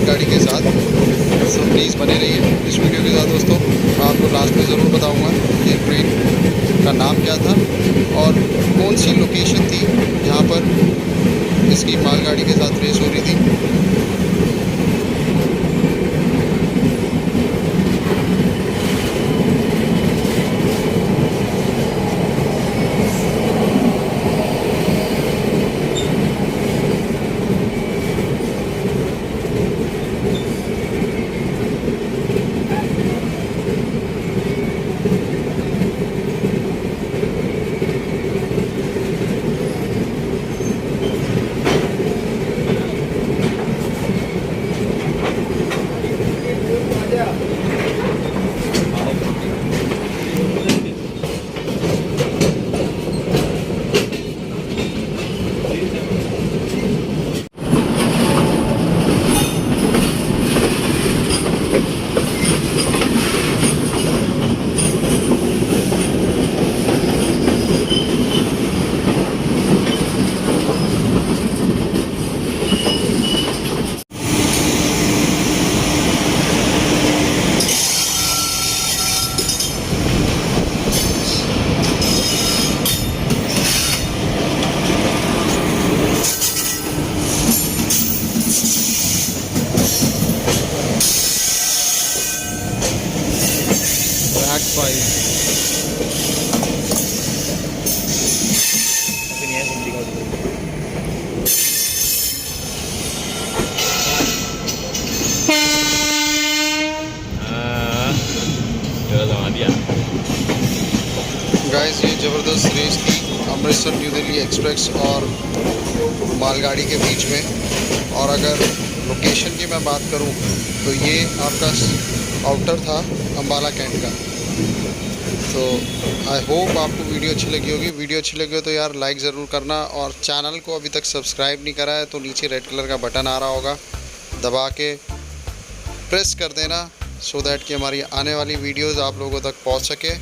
गाड़ी के साथ। सो प्लीज़ बने रहिए इस वीडियो के साथ दोस्तों। मैं आपको लास्ट में ज़रूर बताऊंगा कि ट्रेन का नाम क्या था और कौन सी लोकेशन थी जहां पर इसकी मालगाड़ी के साथ रेस हो रही थी। गाइस ये ज़बरदस्त रेस थी अमृतसर न्यू दिल्ली एक्सप्रेस और मालगाड़ी के बीच में। और अगर लोकेशन की मैं बात करूं तो ये आपका आउटर था अंबाला कैंट का। तो आई होप आपको वीडियो अच्छी लगी होगी। वीडियो अच्छी लगी हो तो यार लाइक ज़रूर करना, और चैनल को अभी तक सब्सक्राइब नहीं करा है तो नीचे रेड कलर का बटन आ रहा होगा, दबा के प्रेस कर देना सो दैट कि हमारी आने वाली वीडियोज़ आप लोगों तक पहुँच सके।